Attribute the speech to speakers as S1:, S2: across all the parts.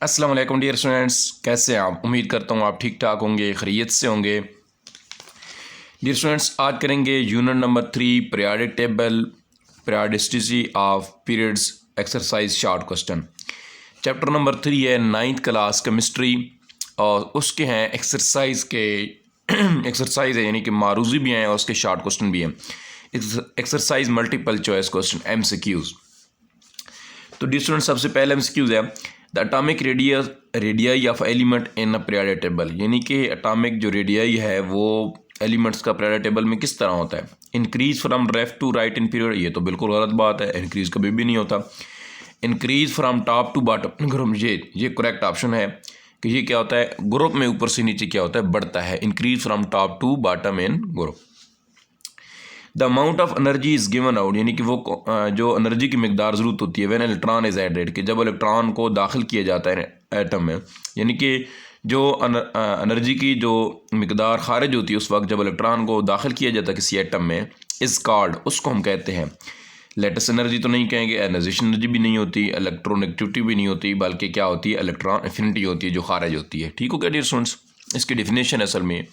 S1: अस्सलाम वालेकुम dear students, कैसे हैं आप? उम्मीद करता हूँ आप ठीक ठाक होंगे, खैरियत से होंगे। डियर स्टूडेंट्स, आज करेंगे unit number 3 periodic table, periodicity of periods, exercise short question. Chapter number 3 है 9th क्लास केमिस्ट्री और उसके हैं एक्सरसाइज के एक्सरसाइज है, यानी कि मारूजी भी हैं और उसके शॉर्ट क्वेश्चन भी हैं। Exercise multiple choice question MCQs। तो डियर स्टूडेंट्स, सबसे पहले MCQs है the atomic radii of element in a periodic table, यानी कि एटॉमिक जो रेडियाई है वो एलिमेंट्स का पीरियोडिक टेबल में किस तरह होता है। Increase from left to right in period, ये तो बिल्कुल गलत बात है, इंक्रीज कभी भी नहीं होता। Increase from top to bottom group, ये करेक्ट ऑप्शन है कि ये क्या होता है, ग्रुप में ऊपर से नीचे क्या होता है, बढ़ता है। Increase from top to bottom in group. The amount of energy is given out, यानी कि वो जो एनर्जी की मकदार ज़रूरत होती है व्हेन इलेक्ट्रॉन इज एडेड, कि जब इलेक्ट्रॉन को दाखिल किया जाता है एटम में, यानी कि जो एनर्जी की जो मकदार खारिज होती है उस वक्त जब इलेक्ट्रॉन को दाखिल किया जाता है किसी एटम में, इज़ कॉल्ड, उसको हम कहते हैं लेटेस्ट एनर्जी। तो नहीं कहेंगे, एनाइजेशन एनर्जी भी नहीं होती, इलेक्ट्रोनेगेटिविटी भी नहीं होती, बल्कि क्या होती है, इलेक्ट्रॉन एफिनिटी होती है जो खारिज होती है। ठीक हो क्या डियर स्टूडेंट्स? इसकी डेफिनेशन असल में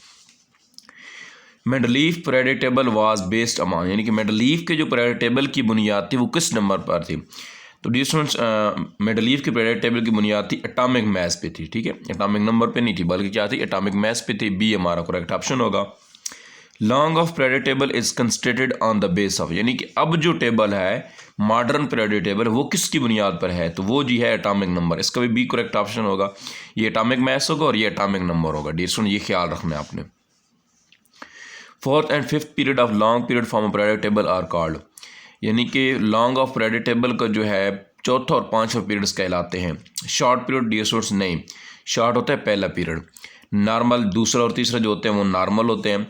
S1: Mendeleev periodic table was based upon, यानी कि मेंडलीफ के जो पीरियोडिक टेबल की बुनियाद थी वो किस नंबर पर थी। तो डियर स्टूडेंट्स, मेंडलीफ की पीरियोडिक टेबल की बुनियाद थी एटॉमिक मास पे थी। ठीक है, एटॉमिक नंबर पे नहीं थी, बल्कि क्या थी, एटॉमिक मास पे थी। बी हमारा करेक्ट ऑप्शन होगा। Long of periodic table is constructed on the base of, यानी कि अब जो टेबल है मॉडर्न पीरियोडिक टेबल वो किसकी बुनियाद पर है, तो वो जी है एटॉमिक नंबर। इसका भी बी करेक्ट ऑप्शन होगा। ये एटॉमिक मास होगा और ये एटॉमिक नंबर होगा। डियर स्टूडेंट, ये ख्याल रखना है आपने। Fourth and fifth period of long period form of periodic table are called, यानी कि लॉन्ग ऑफ पीरियोडिक टेबल का जो है चौथा और पांचवा पीरियड्स कहलाते हैं। शॉर्ट पीरियड डियर स्टूडेंट्स नहीं, शॉर्ट होता है पहला पीरियड। नॉर्मल दूसरा और तीसरा जो होते हैं वो नॉर्मल होते हैं,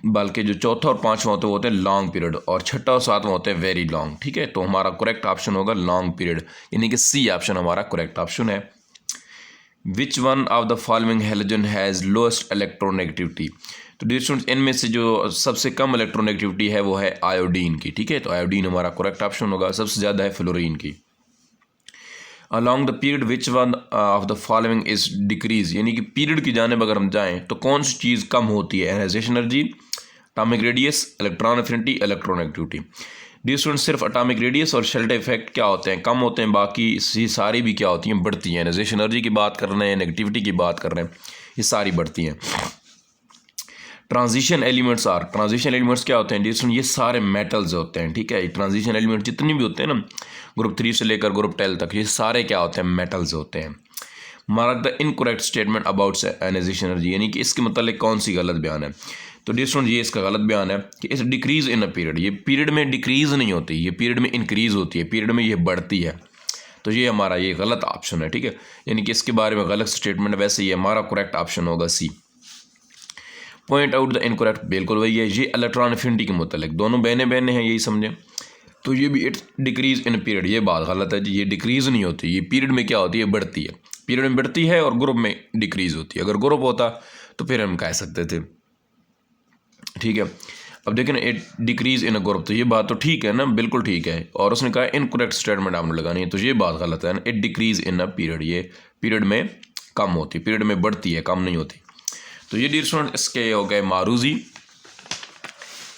S1: बल्कि जो चौथा और पांचवा होते हैं वो होते हैं लॉन्ग पीरियड, और छठा और सातवां होते हैं वेरी लॉन्ग। ठीक है, तो हमारा करेक्ट ऑप्शन होगा लॉन्ग पीरियड, यानी कि सी ऑप्शन हमारा करेक्ट ऑप्शन है। Which one of the following halogen has lowest electronegativity, तो डियर स्टूडेंट्स इनमें से जो सबसे कम इलेक्ट्रोनेगेटिविटी है वो है आयोडीन की। ठीक है, तो आयोडीन हमारा करेक्ट ऑप्शन होगा। सबसे ज़्यादा है फ्लोरीन की। Along the period which one of the following is decrease, यानी कि पीरियड की जानिब अगर हम जाएँ तो कौन सी चीज़ कम होती है, ionisation energy, atomic radius, electron affinity, electronegativity. Dear student, सिर्फ एटॉमिक रेडियस और शेल्टर इफेक्ट क्या होते हैं, कम होते हैं, बाकी ये सारी भी क्या होती हैं, बढ़ती हैं। एनाइजेशन एनर्जी की बात कर रहे हैं, नेगेटिविटी की बात कर रहे हैं, ये सारी बढ़ती हैं। Transition elements are, transition elements क्या होते हैं डियर स्टूडेंट, ये सारे मेटल्स होते हैं। ठीक है, ट्रांजिशन एलिमेंट जितनी भी होते हैं ना, ग्रुप 3 से लेकर ग्रुप 10 तक, ये सारे क्या होते हैं, मेटल्स होते हैं। Mark the incorrect statement about ionisation energy, यानी कि इसके मतलब कौन सी गलत बयान है। तो डियर स्टूडेंट, ये इसका गलत बयान है कि इस डिक्रीज इन अ पीरियड, ये पीरियड में डिक्रीज नहीं होती, ये पीरियड में इंक्रीज होती है, पीरियड में ये बढ़ती है। तो ये हमारा ये गलत ऑप्शन है। ठीक है, यानी कि इसके बारे में गलत स्टेटमेंट, वैसे ये हमारा करेक्ट ऑप्शन होगा सी। पॉइंट आउट द इनकरेक्ट, बिल्कुल वही है, ये इलेक्ट्रॉन एफिनिटी के मुतालिक, दोनों बहने बहने हैं, यही समझें। तो ये भी इट डिक्रीज इन पीरियड, ये बात गलत है जी, ये डिक्रीज नहीं होती, ये पीरियड में क्या होती है, बढ़ती है। पीरियड में बढ़ती है और ग्रुप में डिक्रीज होती है। अगर ग्रुप होता तो फिर हम कह सकते थे। ठीक है, अब देखें ना, it decrease in a group, तो ये बात तो ठीक है ना, बिल्कुल ठीक है। और उसने कहा इनकरेक्ट स्टेटमेंट आपने लगानी है, तो ये बात गलत है ना, it decrease in a period, ये पीरियड में कम होती, पीरियड में बढ़ती है, कम नहीं होती। तो ये डियर स्टूडेंट इसके हो गए मारूजी।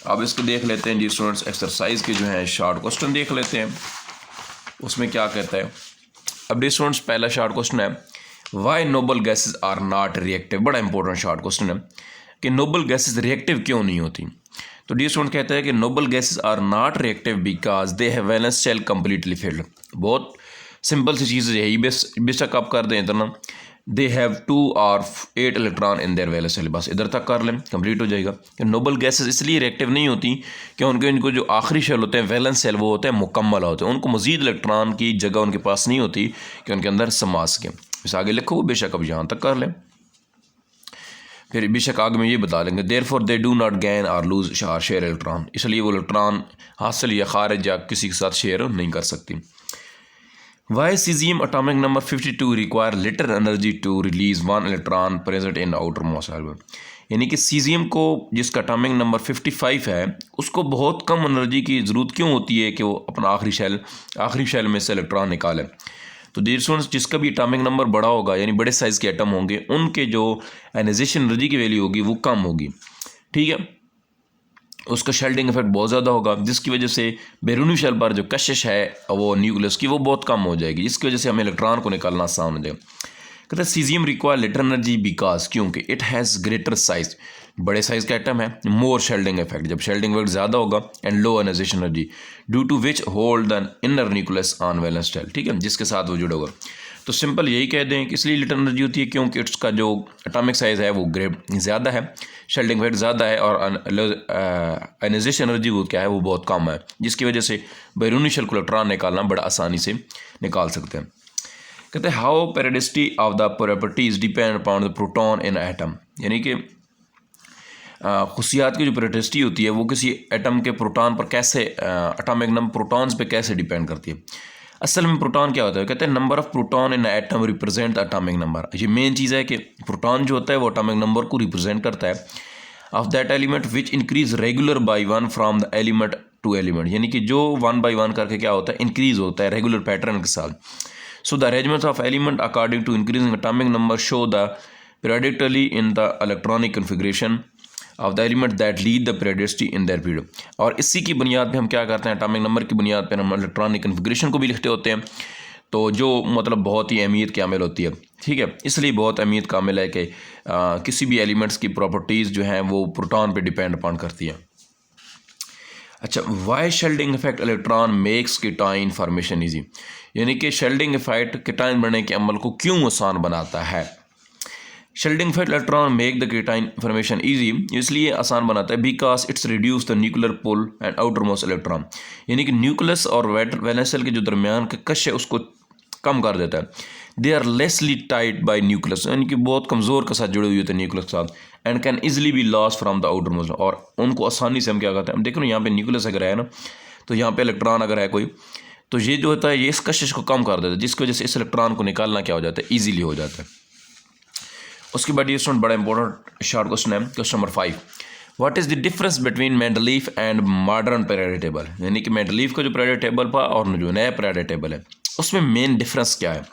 S1: अब इसको देख लेते हैं डियर स्टूडेंट्स, एक्सरसाइज के जो हैं शॉर्ट क्वेश्चन देख लेते हैं, उसमें क्या कहता है। अब डियर स्टूडेंट्स, पहला शॉर्ट क्वेश्चन है why noble gases are not reactive, बड़ा इंपॉर्टेंट शॉर्ट क्वेश्चन है कि नोबल गैसेज रिएक्टिव क्यों नहीं होती। तो डियर स्टूडेंट कहता है कि noble gases are not reactive because they have valence shell completely filled. बहुत सिंपल सी चीज़ है, बेशक आप कर दें इतना, दे हैव 2 और 8 electron in their valence shell, बस इधर तक कर लें, कंप्लीट हो जाएगा। कि नोबल गैसेस इसलिए रिएक्टिव नहीं होती कि इनको जो आखिरी शेल होते हैं वैलेंस शेल, वो होते हैं मुकम्मल होते हैं, उनको मजीद इलेक्ट्रॉन की जगह उनके पास नहीं होती कि उनके अंदर समा सकें। इस आगे लिखो, बेशक अब यहाँ तक कर लें, फिर बेशक आगे में ये बता लेंगे therefore they do not gain और लूज शेयर इलेक्ट्रॉन, इसलिए वो इलेक्ट्रॉन हासिल या खारिज या किसी के साथ शेयर नहीं कर सकती। Why caesium atomic number 52 require little energy to release 1 electron present in outermost orbit, यानी कि सीजियम को जिसका अटोमिक नंबर 55 है उसको बहुत कम एनर्जी की ज़रूरत क्यों होती है कि वो अपना आखिरी शेल में से इलेक्ट्रॉन निकाले। तो डियर स्टूडेंट्स, जिसका भी एटॉमिक नंबर बड़ा होगा यानी बड़े साइज़ के एटम होंगे, उनके जो आयनाइजेशन एनर्जी की वैल्यू होगी वो कम होगी, ठीक है। उसका शेल्डिंग इफेक्ट बहुत ज़्यादा होगा, जिसकी वजह से बैरूनी शेल पर जो कशिश है वो न्यूक्लियस की वो बहुत कम हो जाएगी, जिसकी वजह से हमें इलेक्ट्रॉन को निकालना आसान हो जाएगा। कहते हैं caesium require little energy because, क्योंकि इट हैज़ ग्रेटर साइज, बड़े साइज़ का एटम है, मोर शेल्डिंग इफेक्ट, जब शेल्डिंग इफेक्ट ज़्यादा होगा, and low ionisation energy due to which hold the inner nucleus on valence shell, ठीक है, जिसके साथ वो जुड़ा होगा। तो सिंपल यही कह दें कि इसलिए लिटर एनर्जी होती है क्योंकि उसका जो एटॉमिक साइज़ है वो ग्रेड ज़्यादा है, शेल्डिंग इफेक्ट ज़्यादा है, और आयनाइजेशन एनर्जी वो क्या है वो बहुत कम है, जिसकी वजह से बैरूनी शेल को इलेक्ट्रॉन निकालना बड़ा आसानी से निकाल सकते हैं। कहते हैं how periodicity of the properties depend upon the proton in atom, यानी कि खुशियात की जो पेरियोडिसिटी होती है वो किसी एटम के प्रोटॉन पर कैसे, एटॉमिक नंबर प्रोटॉन्स पे कैसे डिपेंड करती है। असल में प्रोटॉन क्या होता है, कहते हैं number of proton in atom represent atomic number. ये मेन चीज़ है कि प्रोटॉन जो होता है वो एटॉमिक नंबर को रिप्रेजेंट करता है of that element which increase regular by one from the element to element, यानी कि जो 1 by 1 करके क्या होता है इंक्रीज होता है रेगुलर पैटर्न के साथ। So the arrangement of element according to increasing atomic number show the periodically in the electronic configuration of the element that lead the periodicity in their period। और इसी की बुनियाद पे हम क्या करते हैं, एटॉमिक नंबर की बुनियाद पे हम इलेक्ट्रॉनिक कन्फिग्रेशन को भी लिखते होते हैं, तो जो मतलब बहुत ही अहमियत की आमिल होती है, ठीक है। इसलिए बहुत अहमियत का आमिल है कि किसी भी एलिमेंट्स की प्रॉपर्टीज़ जो हैं वो प्रोटॉन पे डिपेंड अपॉन करती हैं। अच्छा, why shielding effect electron makes cation formation easy, यानी कि शेल्डिंग इफेक्ट कीटाइन बनने के अमल को क्यों आसान बनाता है। Shielding effect electron make the cation formation easy, इसलिए आसान बनाता है because it's reduce the nuclear pull and outermost electron, यानी कि न्यूक्लियस और वैलेंस शेल के जो दरमियान के कश है उसको कम कर देता है। They are loosely tight by nucleus, यानी कि बहुत कमज़ोर के साथ जुड़े हुए होते हैं न्यूक्लियस के साथ, and can easily be lost from the outer most, और उनको आसानी से हम क्या करते हैं, देखो ना यहाँ पे न्यूक्लियस अगर है ना, तो यहाँ पे इलेक्ट्रॉन अगर है कोई, तो ये जो होता है ये इस कशिश को कम कर देता है, जिसकी वजह से इस इलेक्ट्रॉन को निकालना क्या हो जाता है, ईजिली हो जाता है। उसके बाद ये स्टूडेंट बड़ा इंपॉर्टेंट शॉर्ट क्वेश्चन है, question number 5, what is the difference between Mendeleev and modern periodic table, यानी कि मेंडलीफ का जो पीरियोडिक टेबल था और जो नया पीरियोडिक टेबल है उसमें मेन डिफरेंस क्या है।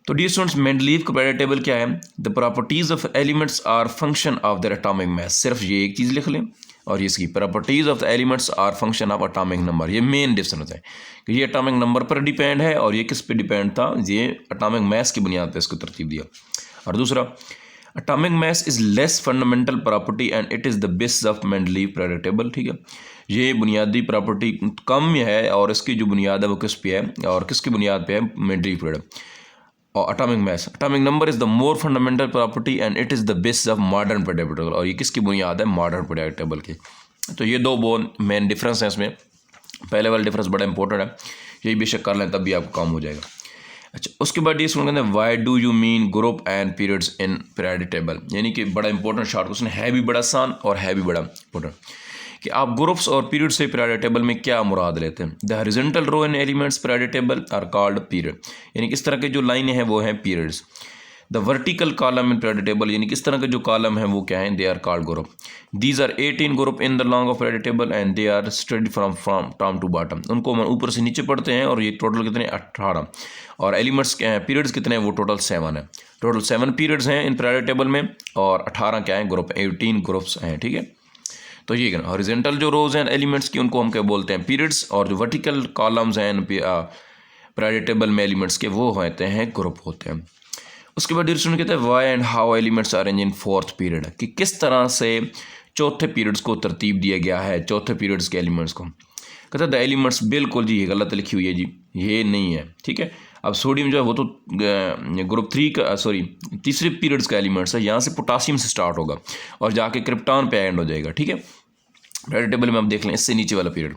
S1: तो डियर स्टूडेंट्स, मेंडलीफ का पीरियोडिक टेबल क्या है, the properties of elements are function of their atomic mass, सिर्फ ये एक चीज़ लिख लें, और इसकी properties of the elements are function of atomic number, ये मेन डिफरेंस है कि ये एटॉमिक नंबर पर डिपेंड है और ये किस पे डिपेंड था, ये एटॉमिक मास की बुनियाद पर इसको तरतीब दिया। और दूसरा, atomic mass is less fundamental property and it is the basis of Mendeleev periodic table, ठीक है, ये बुनियादी प्रॉपर्टी कम है और इसकी जो बुनियाद है वो किस पे है और किसकी बुनियाद पे है, मेंडलीफ पीरियड। और atomic mass, atomic number is the more fundamental property and it is the basis of modern periodic table, और ये किसकी बुनियाद है, मॉडर्न पीरियोडिक टेबल की। तो ये दो बहुत मेन डिफरेंस हैं इसमें, पहले वाला डिफरेंस बड़ा इंपॉर्टेंट है, यही बेशक कर लें तब भी आपको काम हो जाएगा। अच्छा, उसके बाद ये सुनते हैं why do you mean group and periods in periodic table, यानी कि बड़ा इंपॉर्टेंट शॉर्ट क्वेश्चन है, भी बड़ा आसान और है भी बड़ा इंपॉर्टेंट कि आप ग्रुप्स और पीरियड से पीरियोडिक टेबल में क्या मुराद लेते हैं। The horizontal row in elements periodic table are called period, यानी किस तरह के जो लाइनें हैं वो हैं periods. The vertical column in periodic table, यानी किस तरह के जो कॉलम हैं वो क्या हैं, they are called group. These are 18 group in the long of periodic table and they are study from top to bottom, उनको हम ऊपर से नीचे पढ़ते हैं, और ये टोटल कितने 18, और एलिमेंट्स पीरियड्स कितने हैं वो टोटल 7 है, टोटल 7 पीरियड्स हैं इन पीरियोडिक टेबल में, और 18 क्या हैं ग्रुप, 18 ग्रुप्स हैं, ठीक है। तो ये हॉरिजॉन्टल जो रोज हैं एलिमेंट्स की उनको हम क्या बोलते हैं, पीरियड्स, और जो वर्टिकल कॉलम्स हैं पीरियोडिक टेबल में एलिमेंट्स के वो होते हैं ग्रुप होते हैं। उसके बाद डिस्कशन कहते हैं why and how elements are arrange in 4th period, कि किस तरह से चौथे पीरियड्स को तरतीब दिया गया है, चौथे पीरियड्स के एलिमेंट्स को। कहते हैं द एलिमेंट्स, बिल्कुल जी ये गलत लिखी हुई है जी, ये नहीं है, ठीक है। अब सोडियम जो है वो तो ग्रुप 3 का तीसरे पीरियड्स का एलिमेंट्स है, यहाँ से पोटासियम से स्टार्ट होगा और जाके क्रिप्टॉन पे एंड हो जाएगा, ठीक है। पीरियोडिक टेबल में हम देख लें इससे नीचे वाला पीरियड,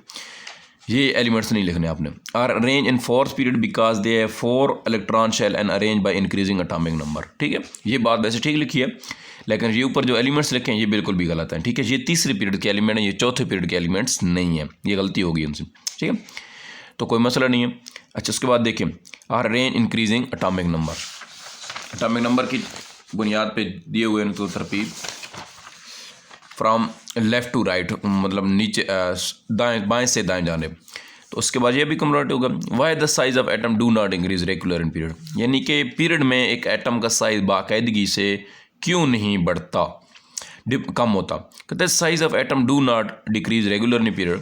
S1: ये एलिमेंट्स नहीं लिखने आपने। Are arrange in 4th period because they have 4 electron shell and arrange by increasing atomic number, ठीक है। ये बात वैसे ठीक लिखी है, लेकिन ये ऊपर जो एलिमेंट्स लिखे हैं ये बिल्कुल भी गलत है, ठीक है। ये तीसरे पीरियड के एलिमेंट हैं, ये चौथे पीरियड के एलिमेंट्स नहीं है, ये गलती होगी उनसे, ठीक है, तो कोई मसला नहीं है। अच्छा, उसके बाद देखिए are arrange increasing atomic number, atomic number की बुनियाद पे दिए हुए उनको तरतीब फ्रॉम लेफ़्ट टू राइट, मतलब नीचे दाएं बाएं से दाएं जानिब। तो उसके बाद ये भी कन्वर्ट होगा why the size of atom do not increase regular in period, यानी कि पीरियड में एक एटम का साइज बाकायदगी से क्यों नहीं बढ़ता, कम होता। कहते हैं size of atom do not decrease regular in period,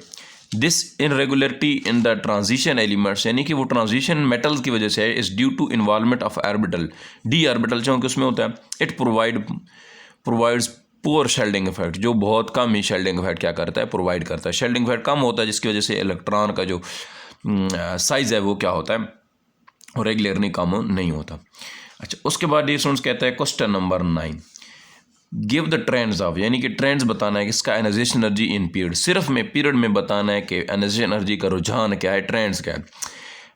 S1: this irregularity in the transition elements, यानी कि वो ट्रांजिशन मेटल्स की वजह से है, is due to involvement of orbital, D orbital चूँकि उसमें होता है, it provides poor shielding effect, जो बहुत कम ही शेल्डिंग इफेक्ट क्या करता है, प्रोवाइड करता है। शेल्डिंग इफेक्ट कम होता है जिसकी वजह से इलेक्ट्रॉन का जो साइज़ है वो क्या होता है, और रेगुलरली कम नहीं होता। अच्छा, उसके बाद ये स्टूडेंट्स कहता है question number 9, give the trends of, यानी कि ट्रेंड्स बताना है कि इसका एनाइजेशन एनर्जी इन पीरियड, सिर्फ में पीरियड में बताना है कि एनाइजेशन एनर्जी का रुझान क्या है, ट्रेंड्स क्या है।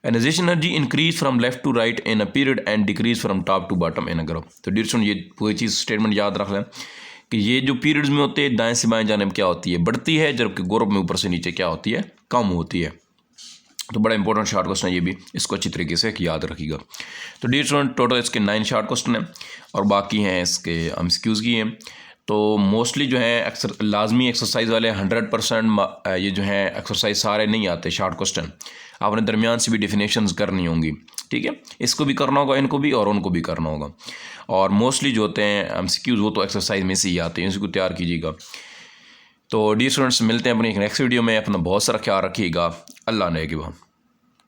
S1: Ionisation energy increase from left to right in a period and decrease from top to bottom in a group. तो डियर स्टूडेंट ये पूरी चीज़ स्टेटमेंट याद रख लें कि ये जो पीरियड्स में होते हैं दाएं से बाएं जाने में क्या होती है, बढ़ती है, जबकि ग्रुप में ऊपर से नीचे क्या होती है, कम होती है। तो बड़ा इंपॉर्टेंट शॉर्ट क्वेश्चन है ये भी, इसको अच्छी तरीके से याद रखिएगा। तो डियर स्टूडेंट टोटल इसके 9 शॉर्ट क्वेश्चन हैं और बाकी हैं इसके एमसीक्यूज़ की हैं। तो मोस्टली जो है लाजमी एक्सरसाइज वाले 100% ये जो है एक्सरसाइज सारे नहीं आते शॉर्ट क्वेश्चन, आपने दरमियान से भी डिफिनेशंस करनी होंगी, ठीक है, इसको भी करना होगा, इनको भी और उनको भी करना होगा। और मोस्टली जो होते हैं एमसीक्यूज़ वो तो एक्सरसाइज में से ही आते हैं, इसको तैयार कीजिएगा। तो डियर स्टूडेंट्स मिलते हैं अपनी नेक्स्ट वीडियो में, अपना बहुत सारा ख्याल रखिएगा, अल्लाह ने के बाद।